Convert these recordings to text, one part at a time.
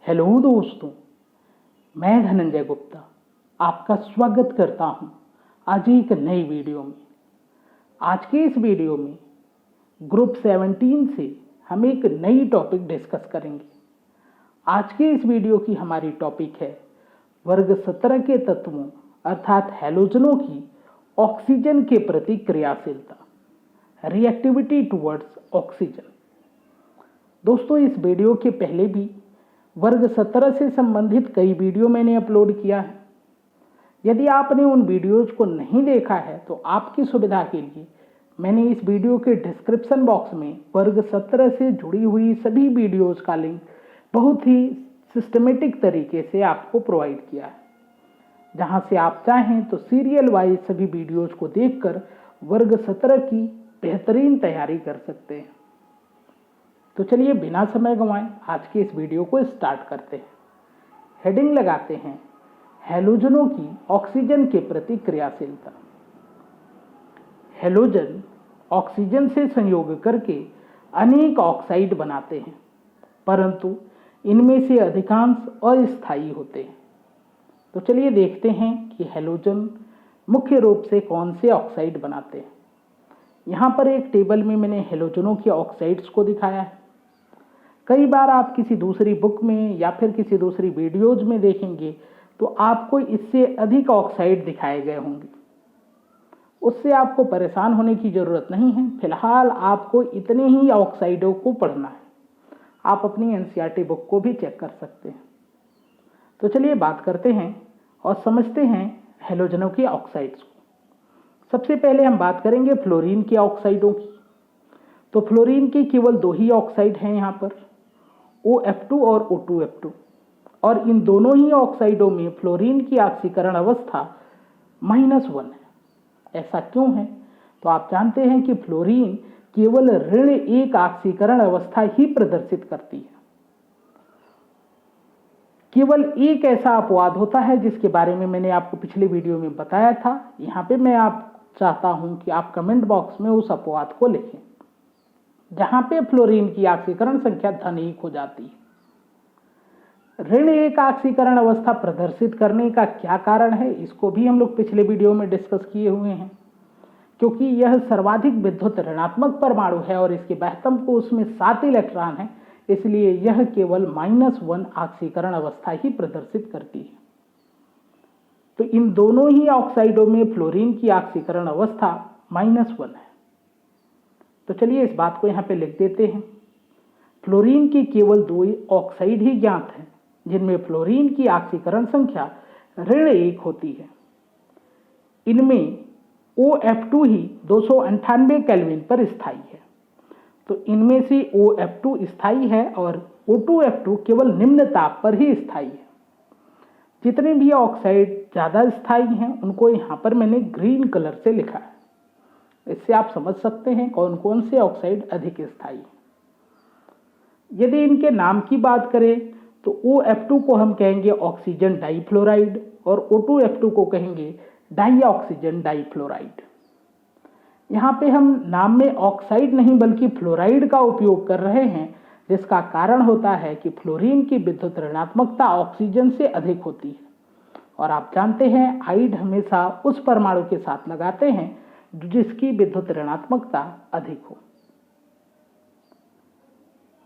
Hello दोस्तों, मैं धनंजय गुप्ता आपका स्वागत करता हूं आज एक नई वीडियो में। आज के इस वीडियो में ग्रुप 17 से हम एक नई टॉपिक डिस्कस करेंगे। आज के इस वीडियो की हमारी टॉपिक है वर्ग 17 के तत्वों अर्थात हैलोजनों की ऑक्सीजन के प्रति क्रियाशीलता, रिएक्टिविटी टुवर्ड्स ऑक्सीजन। दोस्तों, इस वीडियो के पहले भी वर्ग 17 से संबंधित कई वीडियो मैंने अपलोड किया है। यदि आपने उन वीडियोज को नहीं देखा है तो आपकी सुविधा के लिए मैंने इस वीडियो के डिस्क्रिप्शन बॉक्स में वर्ग 17 से जुड़ी हुई सभी वीडियोज का लिंक बहुत ही सिस्टमेटिक तरीके से आपको प्रोवाइड किया है, जहां से आप चाहें तो सीरियल वाइज सभी वीडियोज को देखकर वर्ग 17 की बेहतरीन तैयारी कर सकते हैं। तो चलिए बिना समय गंवाए आज के इस वीडियो को स्टार्ट करते हैं। हेडिंग लगाते हैं हैलोजनों की ऑक्सीजन के प्रति क्रियाशीलता। हैलोजन ऑक्सीजन से संयोग करके अनेक ऑक्साइड बनाते हैं, परंतु इनमें से अधिकांश अस्थायी होते हैं। तो चलिए देखते हैं कि हैलोजन मुख्य रूप से कौन से ऑक्साइड बनाते हैं। यहाँ पर एक टेबल में मैंने हैलोजनों के ऑक्साइड्स को दिखाया है। कई बार आप किसी दूसरी बुक में या फिर किसी दूसरी वीडियोज में देखेंगे तो आपको इससे अधिक ऑक्साइड दिखाए गए होंगे। उससे आपको परेशान होने की ज़रूरत नहीं है। फिलहाल आपको इतने ही ऑक्साइडों को पढ़ना है। आप अपनी एनसीईआरटी बुक को भी चेक कर सकते हैं। तो चलिए बात करते हैं और समझते हैं हैलोजनों के ऑक्साइड्स को। सबसे पहले हम बात करेंगे फ्लोरीन के ऑक्साइडों की। तो फ्लोरीन के केवल दो ही ऑक्साइड हैं यहाँ पर, OF2 और O2F2, और इन दोनों ही ऑक्साइडों में फ्लोरीन की ऑक्सीकरण अवस्था -1 है। ऐसा क्यों है? तो आप जानते हैं कि फ्लोरीन केवल ऋण 1 ऑक्सीकरण अवस्था ही प्रदर्शित करती है। केवल एक ऐसा अपवाद होता है जिसके बारे में मैंने आपको पिछले वीडियो में बताया था। यहाँ पे मैं आप चाहता हूँ कि आप कमेंट बॉक्स में उस अपवाद को लिखें जहां पे फ्लोरीन की ऑक्सीकरण संख्या धन 1 हो जाती है। ऋण 1 ऑक्सीकरण अवस्था प्रदर्शित करने का क्या कारण है, इसको भी हम लोग पिछले वीडियो में डिस्कस किए हुए हैं। क्योंकि यह सर्वाधिक विद्युत ऋणात्मक परमाणु है और इसके महत्तम को उसमें 7 इलेक्ट्रॉन है, इसलिए यह केवल -1 ऑक्सीकरण अवस्था ही प्रदर्शित करती है। तो इन दोनों ही ऑक्साइडों में फ्लोरीन की ऑक्सीकरण अवस्था -1 है। तो चलिए इस बात को यहाँ पे लिख देते हैं। फ्लोरीन की केवल 2 ऑक्साइड ही ज्ञात हैं जिनमें फ्लोरीन की ऑक्सीकरण संख्या ऋण 1 होती है। इनमें OF2 ही 298 केल्विन पर स्थायी है। तो इनमें से OF2 स्थायी है और O2F2 केवल निम्न ताप पर ही स्थायी है। जितने भी ऑक्साइड ज़्यादा स्थायी हैं उनको यहाँ पर मैंने ग्रीन कलर से लिखा है। इससे आप समझ सकते हैं कौन कौन से ऑक्साइड अधिक स्थायी हैं। यदि इनके नाम की बात करें तो OF2 को हम कहेंगे ऑक्सीजन डाइफ्लोराइड और O2F2 को कहेंगे डाई ऑक्सीजन डाइफ्लोराइड। यहाँ पे हम नाम में ऑक्साइड नहीं बल्कि फ्लोराइड का उपयोग कर रहे हैं, जिसका कारण होता है कि फ्लोरीन की विद्युत ऋणात्मकता ऑक्सीजन से अधिक होती है और आप जानते हैं आइड हमेशा उस परमाणु के साथ लगाते हैं जिसकी विद्युत ऋणात्मकता अधिक हो।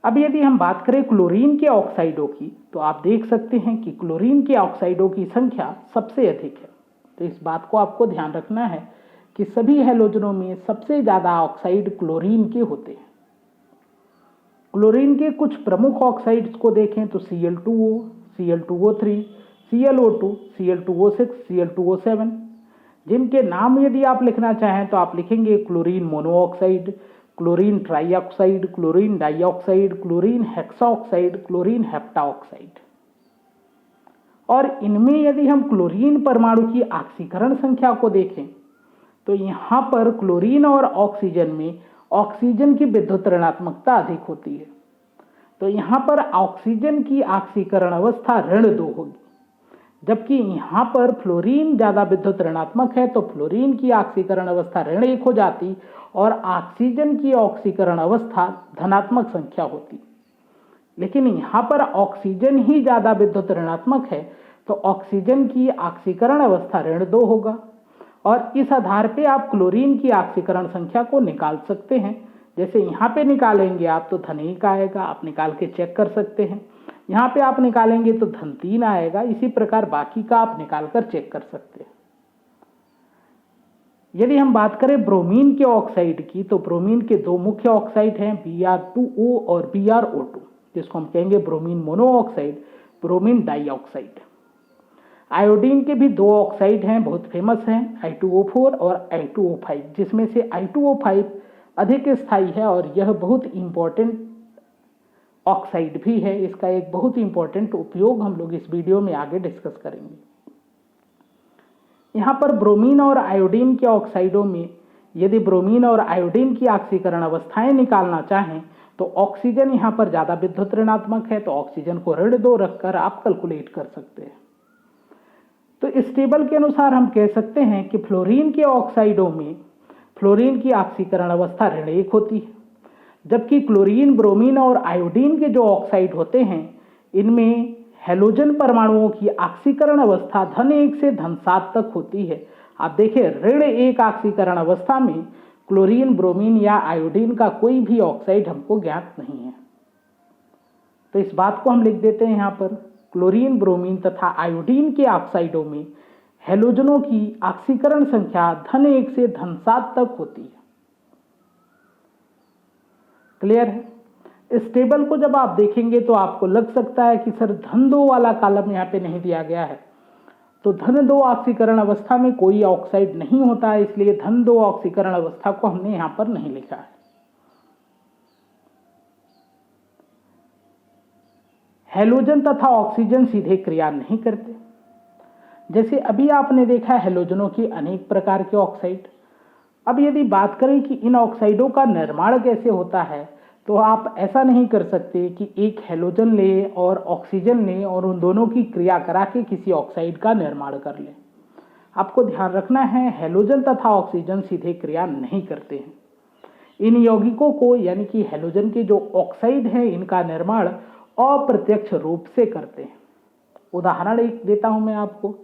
अब यदि हम बात करें क्लोरीन के ऑक्साइडों की तो आप देख सकते हैं कि क्लोरीन के ऑक्साइडों की संख्या सबसे अधिक है। तो इस बात को आपको ध्यान रखना है कि सभी हैलोजनों में सबसे ज्यादा ऑक्साइड क्लोरीन के होते हैं। क्लोरीन के कुछ प्रमुख ऑक्साइड्स को देखें तो Cl2O, Cl2O3, ClO2, Cl2O6, Cl2O7, जिनके नाम यदि आप लिखना चाहें तो आप लिखेंगे chlorine monoxide, chlorine trioxide, chlorine dioxide, chlorine hexaoxide, chlorine heptaoxide. और इनमें यदि हम क्लोरीन परमाणु की ऑक्सीकरण संख्या को देखें तो यहाँ पर क्लोरीन और ऑक्सीजन में ऑक्सीजन की विद्युत ऋणात्मकता अधिक होती है। तो यहाँ पर ऑक्सीजन की ऑक्सीकरण अवस्था ऋण 2 होगी, जबकि यहाँ पर फ्लोरीन ज्यादा विद्युत ऋणात्मक है तो फ्लोरीन की ऑक्सीकरण अवस्था ऋण 1 हो जाती और ऑक्सीजन की ऑक्सीकरण अवस्था धनात्मक संख्या होती। लेकिन यहाँ पर ऑक्सीजन ही ज़्यादा विद्युत ऋणात्मक है, तो ऑक्सीजन की ऑक्सीकरण अवस्था ऋण 2 होगा। और इस आधार पे आप क्लोरीन की ऑक्सीकरण संख्या को निकाल सकते हैं। जैसे यहाँ पे निकालेंगे आप तो धन 1 आएगा, आप निकाल के चेक कर सकते हैं। यहाँ पे आप निकालेंगे तो धन 3 आएगा। इसी प्रकार बाकी का आप निकाल कर चेक कर सकते हैं। यदि हम बात करें ब्रोमीन के ऑक्साइड की, तो ब्रोमीन के 2 मुख्य ऑक्साइड हैं, Br2O और BrO2, जिसको हम कहेंगे bromine monoxide, bromine dioxide. Iodine के भी 2 ऑक्साइड हैं, बहुत फेमस हैं, I2O4 और I2O5, जिसमें से I2O5 अधिक स्थायी है और यह बहुत इंपॉर्टेंट ऑक्साइड भी है। इसका एक बहुत इंपॉर्टेंट उपयोग हम लोग इस वीडियो में आगे डिस्कस करेंगे। यहाँ पर ब्रोमीन और आयोडीन के ऑक्साइडों में यदि ब्रोमीन और आयोडीन की ऑक्सीकरण अवस्थाएं निकालना चाहें तो ऑक्सीजन यहाँ पर ज़्यादा विद्युत ऋणात्मक है, तो ऑक्सीजन को ऋण 2 रखकर आप कैलकुलेट कर सकते हैं। तो इस टेबल के अनुसार हम कह सकते हैं कि फ्लोरीन के ऑक्साइडों में फ्लोरीन की ऑक्सीकरण अवस्था ऋण 1 होती है, जबकि क्लोरीन, ब्रोमीन और आयोडीन के जो ऑक्साइड होते हैं इनमें हैलोजन परमाणुओं की ऑक्सीकरण अवस्था धन 1 से धन 7 तक होती है। आप देखिए ऋण 1 ऑक्सीकरण अवस्था में क्लोरीन, ब्रोमीन या आयोडीन का कोई भी ऑक्साइड हमको ज्ञात नहीं है। तो इस बात को हम लिख देते हैं यहाँ पर, क्लोरीन, ब्रोमीन तथा आयोडीन के ऑक्साइडों में हैलोजनों की ऑक्सीकरण संख्या धन 1 से धन 7 तक होती है। क्लियर है? इस टेबल को जब आप देखेंगे तो आपको लग सकता है कि सर धन 2 वाला कॉलम यहाँ पे नहीं दिया गया है, तो धन 2 ऑक्सीकरण अवस्था में कोई ऑक्साइड नहीं होता है, इसलिए धन 2 ऑक्सीकरण अवस्था को हमने यहाँ पर नहीं लिखा है। हैलोजन तथा ऑक्सीजन सीधे क्रिया नहीं करते। जैसे अभी आपने देखा हैलोजनों की अनेक प्रकार के ऑक्साइड। अब यदि बात करें कि इन ऑक्साइडों का निर्माण कैसे होता है, तो आप ऐसा नहीं कर सकते कि एक हैलोजन ले और ऑक्सीजन ले और उन दोनों की क्रिया करा के किसी ऑक्साइड का निर्माण कर ले। आपको ध्यान रखना है हैलोजन तथा ऑक्सीजन सीधे क्रिया नहीं करते हैं। इन यौगिकों को यानी कि हैलोजन के जो ऑक्साइड हैं इनका निर्माण अप्रत्यक्ष रूप से करते हैं। उदाहरण एक देता हूं मैं आपको,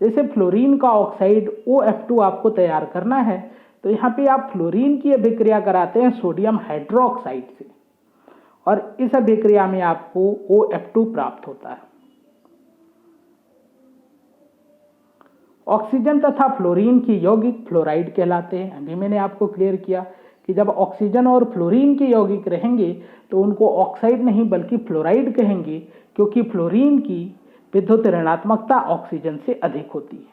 जैसे फ्लोरीन का ऑक्साइड OF2 आपको तैयार करना है, तो यहाँ पे आप फ्लोरीन की अभिक्रिया कराते हैं सोडियम हाइड्रोक्साइड से और इस अभिक्रिया में आपको OF2 प्राप्त होता है। ऑक्सीजन तथा फ्लोरीन की यौगिक फ्लोराइड कहलाते हैं। अभी मैंने आपको क्लियर किया कि जब ऑक्सीजन और फ्लोरीन के यौगिक रहेंगे तो उनको ऑक्साइड नहीं बल्कि फ्लोराइड कहेंगे, क्योंकि फ्लोरीन की विद्युत ऋणात्मकता ऑक्सीजन से अधिक होती है।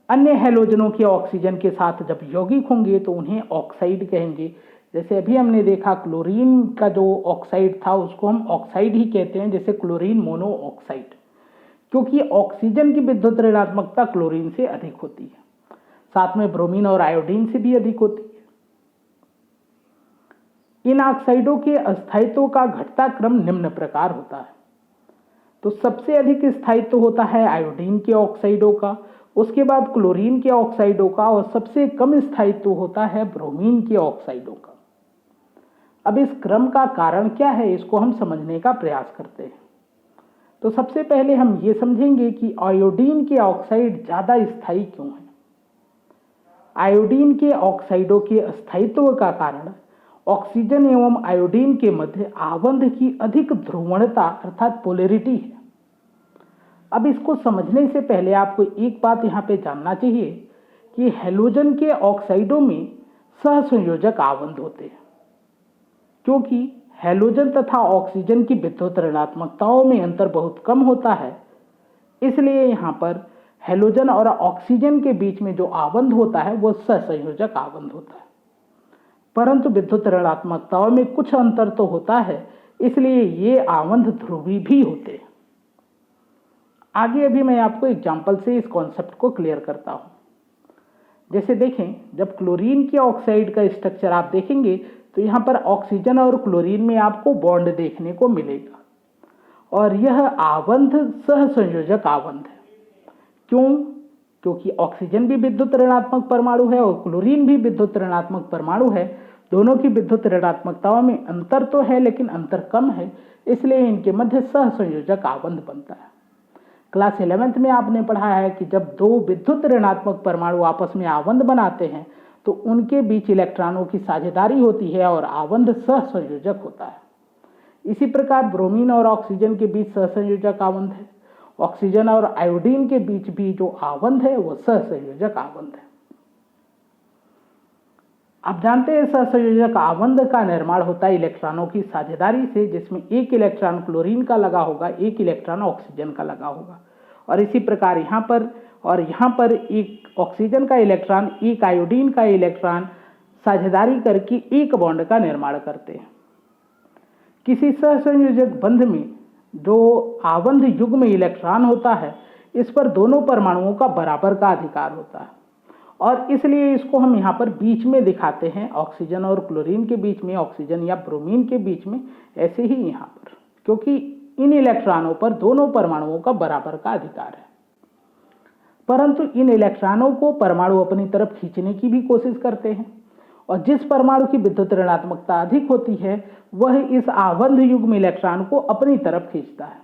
अन्य हैलोजनों के ऑक्सीजन के साथ जब यौगिक होंगे तो उन्हें ऑक्साइड कहेंगे। जैसे अभी हमने देखा क्लोरीन का जो ऑक्साइड था उसको हम ऑक्साइड ही कहते हैं, जैसे क्लोरीन मोनोऑक्साइड, क्योंकि ऑक्सीजन की विद्युत ऋणात्मकता क्लोरीन से अधिक होती है। साथ में ब्रोमीन और आयोडीन से भी अधिक होती है। इन ऑक्साइडों के अस्थायित्व का घटता क्रम निम्न प्रकार होता है। तो सबसे अधिक स्थायित्व होता है आयोडीन के ऑक्साइडों का, उसके बाद क्लोरीन के ऑक्साइडों का और सबसे कम स्थायित्व होता है ब्रोमीन के ऑक्साइडों का। अब इस क्रम का कारण क्या है, इसको हम समझने का प्रयास करते हैं। तो सबसे पहले हम ये समझेंगे कि आयोडीन के ऑक्साइड ज्यादा स्थायी क्यों है। आयोडीन के ऑक्साइडों के अस्थायित्व का कारण ऑक्सीजन एवं आयोडीन के मध्य आबंध की अधिक ध्रुवणता अर्थात पोलैरिटी है। अब इसको समझने से पहले आपको एक बात यहाँ पे जानना चाहिए कि हैलोजन के ऑक्साइडों में सहसंयोजक आबंध होते हैं, क्योंकि हैलोजन तथा ऑक्सीजन की विद्युत ऋणात्मकताओं में अंतर बहुत कम होता है, इसलिए यहाँ पर हैलोजन और ऑक्सीजन के बीच में जो आबंध होता है वो सहसंयोजक आबंध होता है। परंतु विद्युत ऋणात्मकताओं में कुछ अंतर तो होता है, इसलिए ये आबंध ध्रुवी भी होते हैं। आगे अभी मैं आपको एग्जाम्पल से इस कॉन्सेप्ट को क्लियर करता हूं। जैसे देखें, जब क्लोरीन के ऑक्साइड का स्ट्रक्चर आप देखेंगे तो यहाँ पर ऑक्सीजन और क्लोरीन में आपको बॉन्ड देखने को मिलेगा और यह आबंध सहसंयोजक आबंध है। क्यों? क्योंकि ऑक्सीजन भी विद्युत ऋणात्मक परमाणु है और क्लोरीन भी विद्युत ऋणात्मक परमाणु है, दोनों की विद्युत ऋणात्मकताओं में अंतर तो है लेकिन अंतर कम है, इसलिए इनके मध्य सहसंयोजक आबंध बनता है। क्लास 11th में आपने पढ़ा है कि जब दो विद्युत ऋणात्मक परमाणु आपस में आबंध बनाते हैं तो उनके बीच इलेक्ट्रॉनों की साझेदारी होती है और आबंध सहसंयोजक होता है। इसी प्रकार ब्रोमीन और ऑक्सीजन के बीच सहसंयोजक आबंध है। ऑक्सीजन और आयोडीन के बीच भी जो आबंध है वह सहसंयोजक आबंध है। आप जानते हैं सहसंयोजक आबंध का निर्माण होता है इलेक्ट्रॉनों की साझेदारी से, जिसमें एक इलेक्ट्रॉन क्लोरीन का लगा होगा, एक इलेक्ट्रॉन ऑक्सीजन का लगा होगा। और इसी प्रकार यहाँ पर एक ऑक्सीजन का इलेक्ट्रॉन एक आयोडीन का इलेक्ट्रॉन साझेदारी करके एक बॉन्ड का निर्माण करते हैं। किसी सहसंयोजक बंध में जो आबंध युग्म इलेक्ट्रॉन होता है, इस पर दोनों परमाणुओं का बराबर का अधिकार होता है और इसलिए इसको हम यहाँ पर बीच में दिखाते हैं, ऑक्सीजन और क्लोरीन के बीच में, ऑक्सीजन या ब्रोमीन के बीच में, ऐसे ही यहाँ पर, क्योंकि इन इलेक्ट्रॉनों पर दोनों परमाणुओं का बराबर का अधिकार है। परंतु इन इलेक्ट्रॉनों को परमाणु अपनी तरफ खींचने की भी कोशिश करते हैं और जिस परमाणु की विद्युत ऋणात्मकता अधिक होती है वह इस आबंध युग्म इलेक्ट्रॉन को अपनी तरफ खींचता है।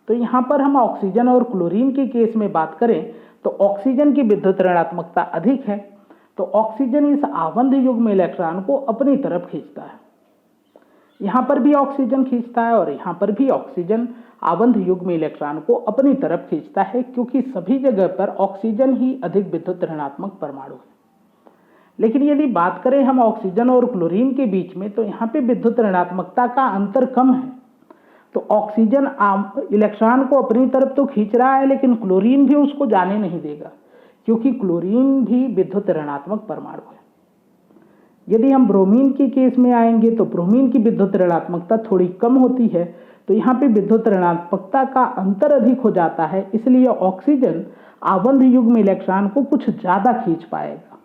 तो यहाँ पर हम ऑक्सीजन और क्लोरीन के केस में बात करें तो ऑक्सीजन की विद्युत ऋणात्मकता अधिक है, तो ऑक्सीजन इस आबंध युग्म इलेक्ट्रॉन को अपनी तरफ खींचता है। यहाँ पर भी ऑक्सीजन खींचता है और यहाँ पर भी ऑक्सीजन आबंध युग्म इलेक्ट्रॉन को अपनी तरफ खींचता है, क्योंकि सभी जगह पर ऑक्सीजन ही अधिक विद्युत ऋणात्मक परमाणु है। लेकिन यदि बात करें हम ऑक्सीजन और क्लोरीन के बीच में, तो यहाँ पे विद्युत ऋणात्मकता का अंतर कम है। तो ऑक्सीजन इलेक्ट्रॉन को अपनी तरफ तो खींच रहा है लेकिन क्लोरीन भी उसको जाने नहीं देगा, क्योंकि क्लोरीन भी विद्युत ऋणात्मक परमाणु है। यदि हम ब्रोमीन के केस में आएंगे तो ब्रोमीन की विद्युत ऋणात्मकता थोड़ी कम होती है, तो यहाँ पे विद्युत ऋणात्मकता का अंतर अधिक हो जाता है, इसलिए ऑक्सीजन आबंध युग्म इलेक्ट्रॉन को कुछ ज्यादा खींच पाएगा।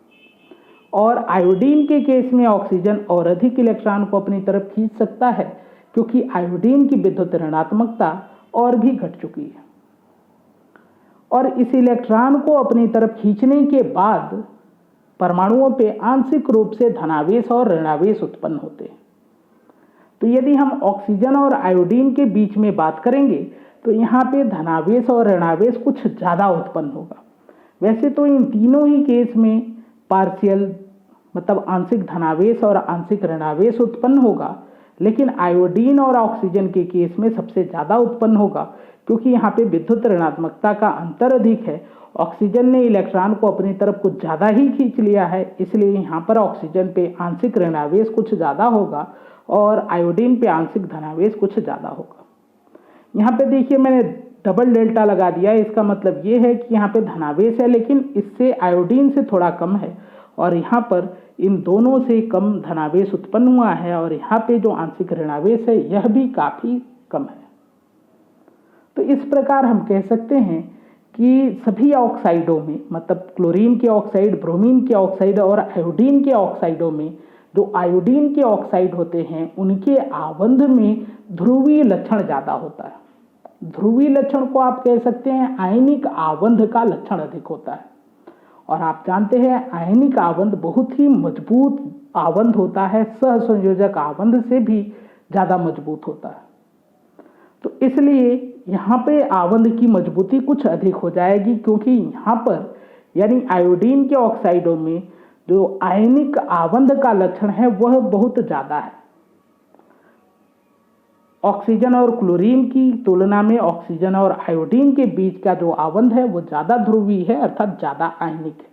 और आयोडीन के केस में ऑक्सीजन और अधिक इलेक्ट्रॉन को अपनी तरफ खींच सकता है, क्योंकि आयोडीन की विद्युत ऋणात्मकता और भी घट चुकी है। और इस इलेक्ट्रॉन को अपनी तरफ खींचने के बाद परमाणुओं पे आंशिक रूप से धनावेश और ऋणावेश उत्पन्न होते हैं। तो यदि हम ऑक्सीजन और आयोडीन के बीच में बात करेंगे तो यहाँ पे धनावेश और ऋणावेश कुछ ज़्यादा उत्पन्न होगा। वैसे तो इन तीनों ही केस में पार्शियल मतलब आंशिक धनावेश और आंशिक ऋणावेश उत्पन्न होगा, लेकिन आयोडीन और ऑक्सीजन के केस में सबसे ज़्यादा उत्पन्न होगा, क्योंकि यहाँ पे विद्युत ऋणात्मकता का अंतर अधिक है। ऑक्सीजन ने इलेक्ट्रॉन को अपनी तरफ कुछ ज़्यादा ही खींच लिया है, इसलिए यहाँ पर ऑक्सीजन पे आंशिक ऋणावेश कुछ ज़्यादा होगा और आयोडीन पे आंशिक धनावेश कुछ ज़्यादा होगा। यहाँ पे देखिए मैंने डबल डेल्टा लगा दिया, इसका मतलब ये है कि यहाँ पे धनावेश है लेकिन इससे आयोडीन से थोड़ा कम है और यहाँ पर इन दोनों से कम धनावेश उत्पन्न हुआ है और यहाँ पे जो आंशिक ऋणावेश है यह भी काफ़ी कम है। तो इस प्रकार हम कह सकते हैं कि सभी ऑक्साइडों में मतलब क्लोरीन के ऑक्साइड, ब्रोमीन के ऑक्साइड और आयोडीन के ऑक्साइडों में जो आयोडीन के ऑक्साइड होते हैं उनके आबंध में ध्रुवीय लक्षण ज़्यादा होता है। ध्रुवीय लक्षण को आप कह सकते हैं आयनिक आबंध का लक्षण अधिक होता है। और आप जानते हैं आयनिक आबंध बहुत ही मजबूत आबंध होता है, सहसंयोजक आबंध से भी ज़्यादा मजबूत होता है। तो इसलिए यहाँ पे आबंध की मजबूती कुछ अधिक हो जाएगी, क्योंकि यहाँ पर यानी आयोडीन के ऑक्साइडों में जो आयनिक आबंध का लक्षण है वह बहुत ज़्यादा है। ऑक्सीजन और क्लोरीन की तुलना में ऑक्सीजन और आयोडीन के बीच का जो आबंध है वो ज़्यादा ध्रुवीय है, अर्थात ज़्यादा आयनिक है।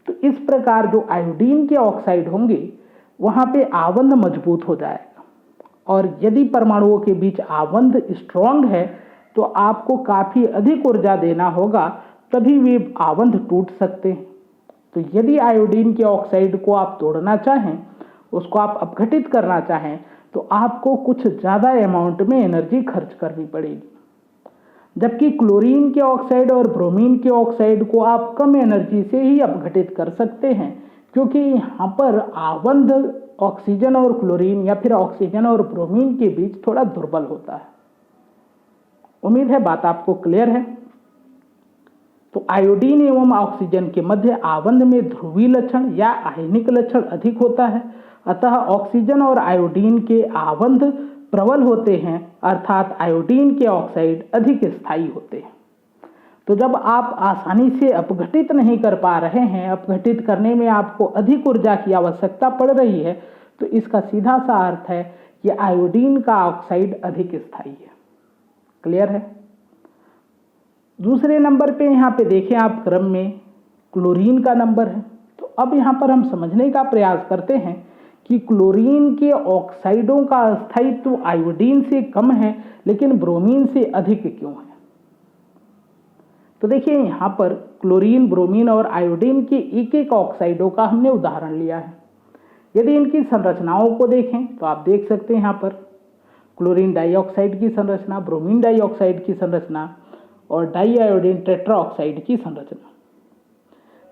तो इस प्रकार जो आयोडीन के ऑक्साइड होंगे वहाँ पे आबंध मजबूत हो जाएगा और यदि परमाणुओं के बीच आबंध स्ट्रॉन्ग है तो आपको काफ़ी अधिक ऊर्जा देना होगा, तभी वे आबंध टूट सकते हैं। तो यदि आयोडीन के ऑक्साइड को आप तोड़ना चाहें, उसको आप अपघटित करना चाहें, तो आपको कुछ ज़्यादा अमाउंट में एनर्जी खर्च करनी पड़ेगी, जबकि क्लोरीन के ऑक्साइड और ब्रोमीन के ऑक्साइड को आप कम एनर्जी से ही अपघटित कर सकते हैं, क्योंकि यहाँ पर आबंध ऑक्सीजन और क्लोरीन या फिर ऑक्सीजन और ब्रोमीन के बीच थोड़ा दुर्बल होता है। उम्मीद है बात आपको क्लियर है। तो आयोडीन एवं ऑक्सीजन के मध्य आबंध में ध्रुवीय लक्षण या आयनिक लक्षण अधिक होता है, अतः ऑक्सीजन और आयोडीन के आबंध प्रबल होते हैं, अर्थात आयोडीन के ऑक्साइड अधिक स्थायी होते हैं। तो जब आप आसानी से अपघटित नहीं कर पा रहे हैं, अपघटित करने में आपको अधिक ऊर्जा की आवश्यकता पड़ रही है, तो इसका सीधा सा अर्थ है कि आयोडीन का ऑक्साइड अधिक स्थायी है। क्लियर है? दूसरे नंबर पे यहाँ पे देखें आप क्रम में क्लोरीन का नंबर है। तो अब यहाँ पर हम समझने का प्रयास करते हैं कि क्लोरीन के ऑक्साइडों का स्थायित्व आयोडीन से कम है लेकिन ब्रोमीन से अधिक क्यों है। तो देखिए यहाँ पर क्लोरीन, ब्रोमीन और आयोडीन के एक एक ऑक्साइडों का हमने उदाहरण लिया है। यदि इनकी संरचनाओं को देखें तो आप देख सकते हैं यहाँ पर क्लोरीन डाइऑक्साइड की संरचना, ब्रोमीन डाइऑक्साइड की संरचना और डाइआयोडीन टेट्राऑक्साइड की संरचना।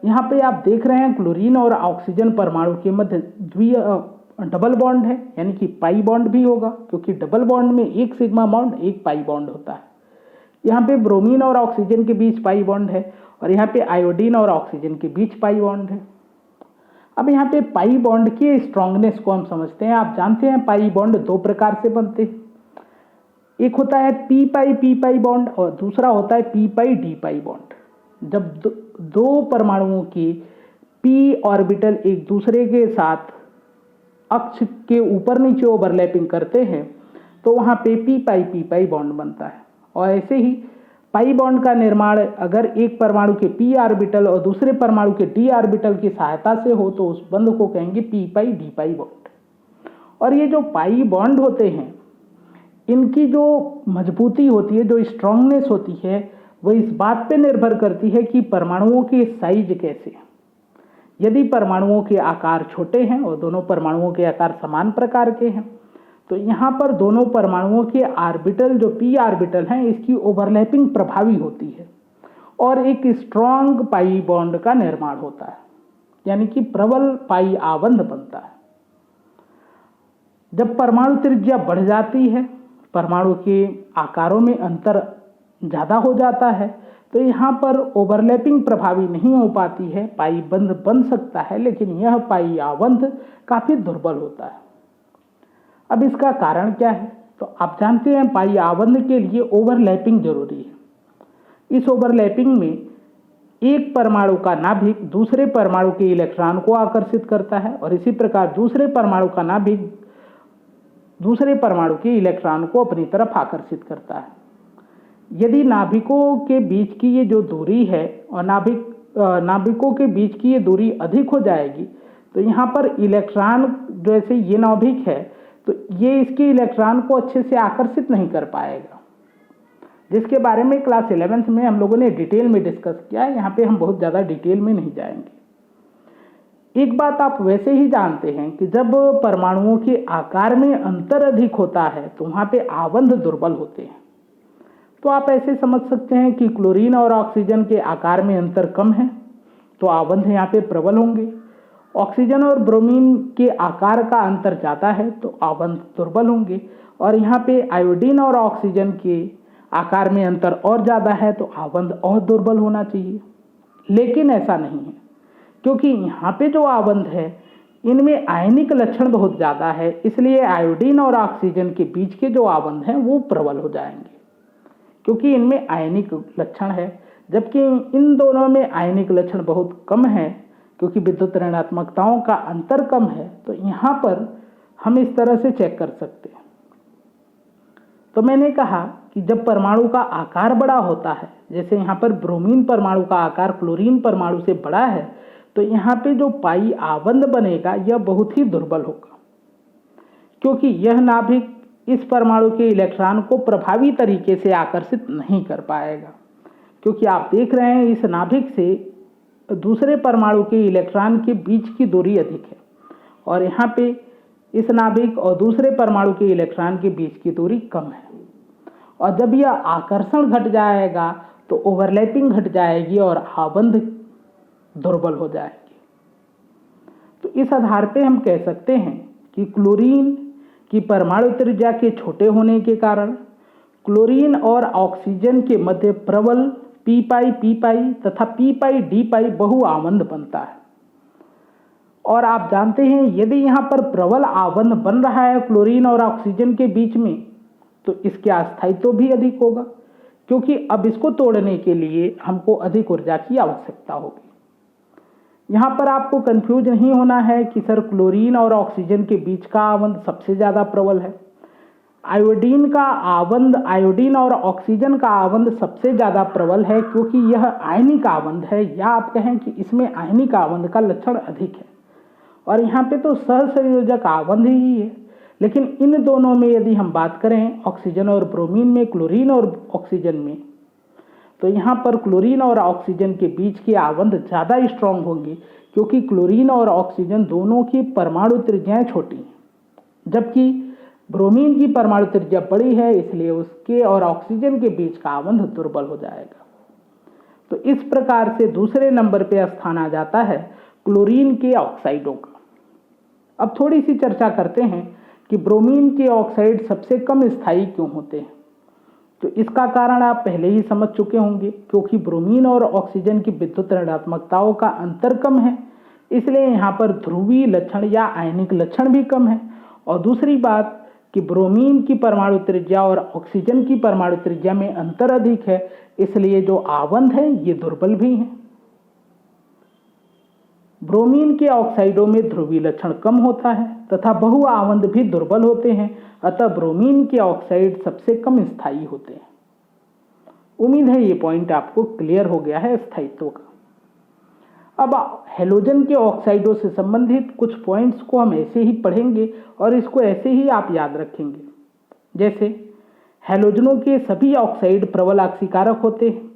यहाँ पे आप देख रहे हैं क्लोरीन और ऑक्सीजन परमाणु के मध्य डबल बॉन्ड है, यानी कि पाई बॉन्ड भी होगा, क्योंकि डबल बॉन्ड में एक सिग्मा बॉन्ड एक पाई बॉन्ड होता है। यहाँ पे ब्रोमीन और ऑक्सीजन के बीच पाई बॉन्ड है और यहाँ पे आयोडीन और ऑक्सीजन के बीच पाई बॉन्ड है। अब यहाँ पे पाई बॉन्ड के स्ट्रॉन्गनेस को हम समझते हैं। आप जानते हैं पाई बॉन्ड दो प्रकार से बनते हैं, एक होता है पी पाई बॉन्ड और दूसरा होता है पी पाई डी पाई बॉन्ड। जब दो परमाणुओं की पी ऑर्बिटल एक दूसरे के साथ अक्ष के ऊपर नीचे ओवरलैपिंग करते हैं तो वहाँ पे पी पाई बॉन्ड बनता है। और ऐसे ही पाई बॉन्ड का निर्माण अगर एक परमाणु के पी ऑर्बिटल और दूसरे परमाणु के डी ऑर्बिटल की सहायता से हो तो उस बंध को कहेंगे पी पाई डी पाई बॉन्ड। और ये जो पाई बॉन्ड होते हैं इनकी जो मजबूती होती है, जो स्ट्रांगनेस होती है, वो इस बात पे निर्भर करती है कि परमाणुओं के साइज कैसे हैं। यदि परमाणुओं के आकार छोटे हैं और दोनों परमाणुओं के आकार समान प्रकार के हैं तो यहाँ पर दोनों परमाणुओं के ऑर्बिटल जो पी ऑर्बिटल हैं इसकी ओवरलैपिंग प्रभावी होती है और एक स्ट्रॉन्ग पाई बॉन्ड का निर्माण होता है, यानी कि प्रबल पाई आबंध बनता है। जब परमाणु त्रिज्या बढ़ जाती है, परमाणु के आकारों में अंतर ज़्यादा हो जाता है तो यहाँ पर ओवरलैपिंग प्रभावी नहीं हो पाती है, पाई बंध बन सकता है लेकिन यह पाई आबंध काफ़ी दुर्बल होता है। अब इसका कारण क्या है? तो आप जानते हैं पाई आबंध के लिए ओवरलैपिंग जरूरी है। इस ओवरलैपिंग में एक परमाणु का नाभिक दूसरे परमाणु के इलेक्ट्रॉन को आकर्षित करता है और इसी प्रकार दूसरे परमाणु का नाभिक दूसरे परमाणु के इलेक्ट्रॉन को अपनी तरफ आकर्षित करता है। यदि नाभिकों के बीच की ये जो दूरी है और नाभिकों के बीच की ये दूरी अधिक हो जाएगी तो यहाँ पर इलेक्ट्रॉन, जैसे ये नाभिक है तो ये इसके इलेक्ट्रॉन को अच्छे से आकर्षित नहीं कर पाएगा, जिसके बारे में क्लास 11th में हम लोगों ने डिटेल में डिस्कस किया है। यहाँ पे हम बहुत ज़्यादा डिटेल में नहीं जाएंगे। एक बात आप वैसे ही जानते हैं कि जब परमाणुओं के आकार में अंतर अधिक होता है तो वहाँ पे आबंध दुर्बल होते हैं। तो आप ऐसे समझ सकते हैं कि क्लोरीन और ऑक्सीजन के आकार में अंतर कम है तो आबंध यहाँ पे प्रबल होंगे। ऑक्सीजन और ब्रोमीन के आकार का अंतर ज़्यादा है तो आबंध दुर्बल होंगे। और यहाँ पे आयोडीन और ऑक्सीजन के आकार में अंतर और ज़्यादा है तो आबंध और दुर्बल होना चाहिए, लेकिन ऐसा नहीं है, क्योंकि यहाँ पे जो आबंध है इनमें आयनिक लक्षण बहुत ज़्यादा है, इसलिए आयोडीन और ऑक्सीजन के बीच के जो आबंध हैं वो प्रबल हो जाएंगे क्योंकि इनमें आयनिक लक्षण है, जबकि इन दोनों में आयनिक लक्षण बहुत कम है क्योंकि विद्युत ऋणात्मकताओं का अंतर कम है। तो यहाँ पर हम इस तरह से चेक कर सकते हैं। तो मैंने कहा कि जब परमाणु का आकार बड़ा होता है, जैसे यहाँ पर ब्रोमीन परमाणु का आकार क्लोरीन परमाणु से बड़ा है, तो यहाँ पे जो पाई आबंध बनेगा यह बहुत ही दुर्बल होगा क्योंकि यह नाभिक इस परमाणु के इलेक्ट्रॉन को प्रभावी तरीके से आकर्षित नहीं कर पाएगा, क्योंकि आप देख रहे हैं इस नाभिक से दूसरे परमाणु के इलेक्ट्रॉन के बीच की दूरी अधिक है और यहाँ पे इस नाभिक और दूसरे परमाणु के इलेक्ट्रॉन के बीच की दूरी कम है। और जब यह आकर्षण घट जाएगा तो ओवरलैपिंग घट जाएगी और आबंध दुर्बल हो जाएगी। तो इस आधार पे हम कह सकते हैं कि क्लोरीन की परमाणु त्रिज्या के छोटे होने के कारण क्लोरीन और ऑक्सीजन के मध्य प्रबल पी पाई तथा पी पाई डी पाई बहुआवंध बनता है। और आप जानते हैं यदि यहाँ पर प्रबल आबंध बन रहा है क्लोरीन और ऑक्सीजन के बीच में तो इसके अस्थायित्व भी अधिक होगा, क्योंकि अब इसको तोड़ने के लिए हमको अधिक ऊर्जा की आवश्यकता होगी। यहाँ पर आपको कंफ्यूज नहीं होना है कि सर क्लोरीन और ऑक्सीजन के बीच का आबंध सबसे ज़्यादा प्रबल है। आयोडीन का आबंध, आयोडीन और ऑक्सीजन का आबंध सबसे ज़्यादा प्रबल है, क्योंकि यह आयनिक आबंध है, या आप कहें कि इसमें आयनिक आबंध का लक्षण अधिक है। और यहाँ पे तो सहसंयोजक आबंध ही है। लेकिन इन दोनों में यदि हम बात करें ऑक्सीजन और ब्रोमीन में, क्लोरीन और ऑक्सीजन में, तो यहाँ पर क्लोरीन और ऑक्सीजन के बीच के आबंध ज़्यादा स्ट्रांग होंगे, क्योंकि क्लोरीन और ऑक्सीजन दोनों की परमाणु त्रिज्याएं छोटी हैं, जबकि ब्रोमीन की परमाणु त्रिज्या बड़ी है, इसलिए उसके और ऑक्सीजन के बीच का आबंध दुर्बल हो जाएगा। तो इस प्रकार से दूसरे नंबर पे स्थान आ जाता है क्लोरीन के ऑक्साइडों का। अब थोड़ी सी चर्चा करते हैं कि ब्रोमीन के ऑक्साइड सबसे कम स्थायी क्यों होते हैं। तो इसका कारण आप पहले ही समझ चुके होंगे, क्योंकि ब्रोमीन और ऑक्सीजन की विद्युत ऋणात्मकताओं का अंतर कम है, इसलिए यहाँ पर ध्रुवीय लक्षण या आयनिक लक्षण भी कम है। और दूसरी बात कि ब्रोमीन की परमाणु त्रिज्या और ऑक्सीजन की परमाणु त्रिज्या में अंतर अधिक है, इसलिए जो आबंध है ये दुर्बल भी हैं। ब्रोमीन के ऑक्साइडों में ध्रुवीय लक्षण कम होता है तथा बहुआबंध भी दुर्बल होते हैं, अतः ब्रोमीन के ऑक्साइड सबसे कम स्थायी होते हैं। उम्मीद है ये पॉइंट आपको क्लियर हो गया है स्थायित्व का। अब हैलोजन के ऑक्साइडों से संबंधित कुछ पॉइंट्स को हम ऐसे ही पढ़ेंगे और इसको ऐसे ही आप याद रखेंगे। जैसे हैलोजनों के सभी ऑक्साइड प्रबल आक्सीकारक होते हैं।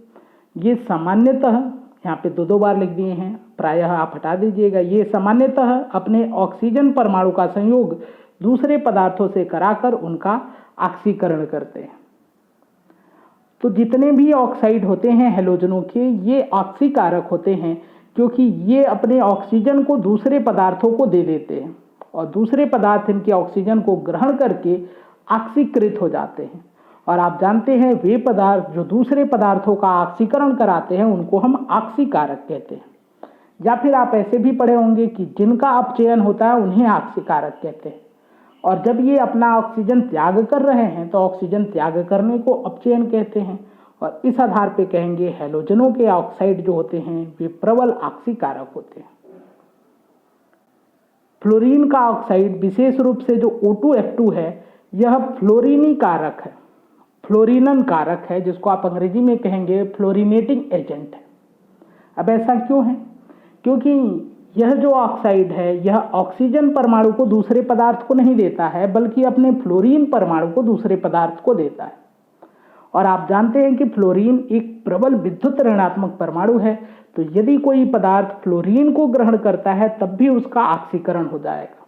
ये सामान्यतः, यहाँ पे दो बार लिख दिए हैं, प्रायः आप हटा दीजिएगा, ये सामान्यतः अपने ऑक्सीजन परमाणु का संयोग दूसरे पदार्थों से कराकर उनका ऑक्सीकरण करते हैं। तो जितने भी ऑक्साइड होते हैं हैलोजनों के, ये ऑक्सीकारक होते हैं, क्योंकि ये अपने ऑक्सीजन को दूसरे पदार्थों को दे देते हैं और दूसरे पदार्थ इनके ऑक्सीजन को ग्रहण करके ऑक्सीकृत हो जाते हैं। और आप जानते हैं वे पदार्थ जो दूसरे पदार्थों का ऑक्सीकरण कराते हैं उनको हम ऑक्सीकारक कहते हैं। या फिर आप ऐसे भी पढ़े होंगे कि जिनका अपचयन होता है उन्हें ऑक्सीकारक कहते हैं। और जब ये अपना ऑक्सीजन त्याग कर रहे हैं तो ऑक्सीजन त्याग करने को अपचयन कहते हैं। और इस आधार पे कहेंगे हैलोजनों के ऑक्साइड जो होते हैं वे प्रबल ऑक्सीकारक होते हैं। फ्लोरीन का ऑक्साइड विशेष रूप से जो O2F2 है, यह फ्लोरीनी कारक है, फ्लोरीनन कारक है, जिसको आप अंग्रेजी में कहेंगे फ्लोरीनेटिंग एजेंट है। अब ऐसा क्यों है? क्योंकि यह जो ऑक्साइड है यह ऑक्सीजन परमाणु को दूसरे पदार्थ को नहीं देता है, बल्कि अपने फ्लोरीन परमाणु को दूसरे पदार्थ को देता है। और आप जानते हैं कि फ्लोरीन एक प्रबल विद्युत ऋणात्मक परमाणु है, तो यदि कोई पदार्थ फ्लोरीन को ग्रहण करता है तब भी उसका ऑक्सीकरण हो जाएगा।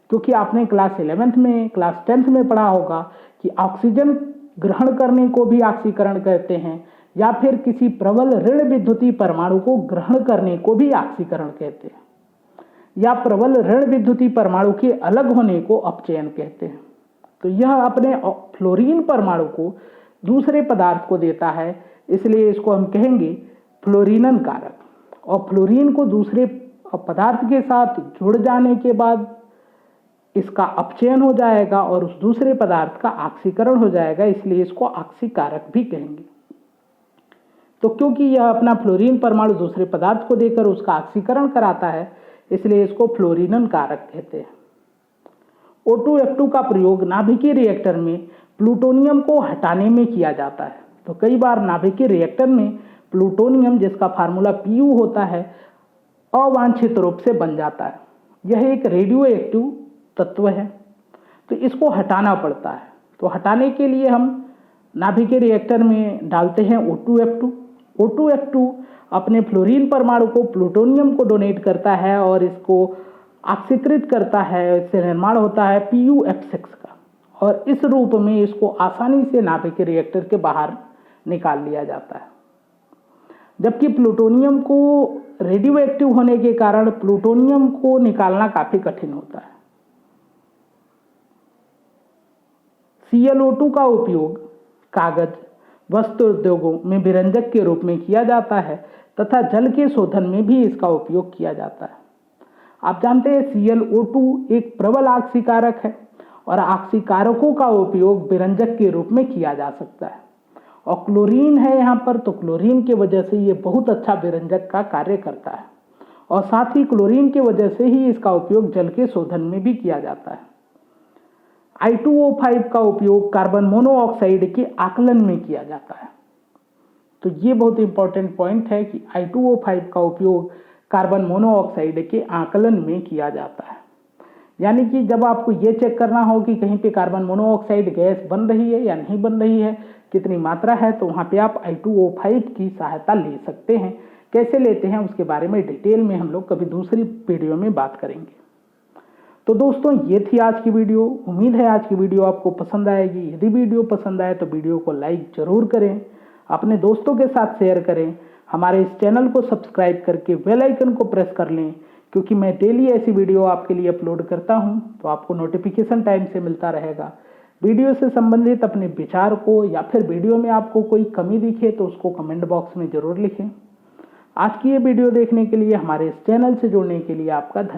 क्योंकि आपने क्लास 11th में, क्लास 10th में पढ़ा होगा कि ऑक्सीजन ग्रहण करने को भी ऑक्सीकरण कहते हैं, या फिर किसी प्रबल ऋण विद्युतीय परमाणु को ग्रहण करने को भी ऑक्सीकरण कहते हैं, या प्रबल ऋण विद्युतीय परमाणु के अलग होने को अपचयन कहते हैं। तो यह अपने फ्लोरीन परमाणु को दूसरे पदार्थ को देता है, इसलिए इसको हम कहेंगे फ्लोरीनन कारक। और फ्लोरीन को दूसरे पदार्थ के साथ जुड़ जाने के बाद इसका अपचयन हो जाएगा और उस दूसरे पदार्थ का ऑक्सीकरण हो जाएगा, इसलिए इसको ऑक्सीकारक भी कहेंगे। तो क्योंकि यह अपना फ्लोरीन परमाणु दूसरे पदार्थ को देकर उसका ऑक्सीकरण कराता है, इसलिए इसको फ्लोरीनन कारक कहते हैं। O2F2 का प्रयोग नाभिकीय रिएक्टर में प्लूटोनियम को हटाने में किया जाता है। तो कई बार नाभिकीय रिएक्टर में प्लूटोनियम, जिसका फार्मूला Pu होता है, अवांछित रूप से बन जाता है। यह एक रेडियो एक्टिव तत्व है, तो इसको हटाना पड़ता है। तो हटाने के लिए हम नाभिकीय रिएक्टर में डालते हैं O2F2। O2F2 अपने फ्लोरीन परमाणु को प्लूटोनियम को डोनेट करता है और इसको ऑक्सीकृत करता है। इससे निर्माण होता है PuF6 का, और इस रूप में इसको आसानी से नाभिकीय रिएक्टर के बाहर निकाल लिया जाता है। जबकि प्लूटोनियम को रेडियो एक्टिव होने के कारण प्लूटोनियम को निकालना काफी कठिन होता है। ClO2 का उपयोग कागज, वस्त्र उद्योगों में विरंजक के रूप में किया जाता है तथा जल के शोधन में भी इसका उपयोग किया जाता है। आप जानते हैं ClO2 एक प्रबल आक्सीकारक है और आक्सीकारकों का उपयोग विरंजक के रूप में किया जा सकता है। और क्लोरीन है यहाँ पर, तो क्लोरीन की वजह से ये बहुत अच्छा विरंजक का कार्य करता है और साथ ही क्लोरीन की वजह से ही इसका उपयोग जल के शोधन में भी किया जाता है। I2O5 का उपयोग कार्बन मोनोऑक्साइड के आकलन में किया जाता है। तो ये बहुत इंपॉर्टेंट पॉइंट है कि I2O5 का उपयोग कार्बन मोनोऑक्साइड के आकलन में किया जाता है। यानी कि जब आपको ये चेक करना हो कि कहीं पे कार्बन मोनोऑक्साइड गैस बन रही है या नहीं बन रही है, कितनी मात्रा है, तो वहाँ पे आप I2O5 की सहायता ले सकते हैं। कैसे लेते हैं उसके बारे में डिटेल में हम लोग कभी दूसरी वीडियो में बात करेंगे। तो दोस्तों ये थी आज की वीडियो। उम्मीद है आज की वीडियो आपको पसंद आएगी। यदि वीडियो पसंद आए तो वीडियो को लाइक जरूर करें, अपने दोस्तों के साथ शेयर करें, हमारे इस चैनल को सब्सक्राइब करके बेल आइकन को प्रेस कर लें, क्योंकि मैं डेली ऐसी वीडियो आपके लिए अपलोड करता हूं तो आपको नोटिफिकेशन टाइम से मिलता रहेगा। वीडियो से संबंधित अपने विचार को या फिर वीडियो में आपको कोई कमी दिखे तो उसको कमेंट बॉक्स में जरूर लिखें। आज की ये वीडियो देखने के लिए, हमारे इस चैनल से जुड़ने के लिए आपका धन्यवाद।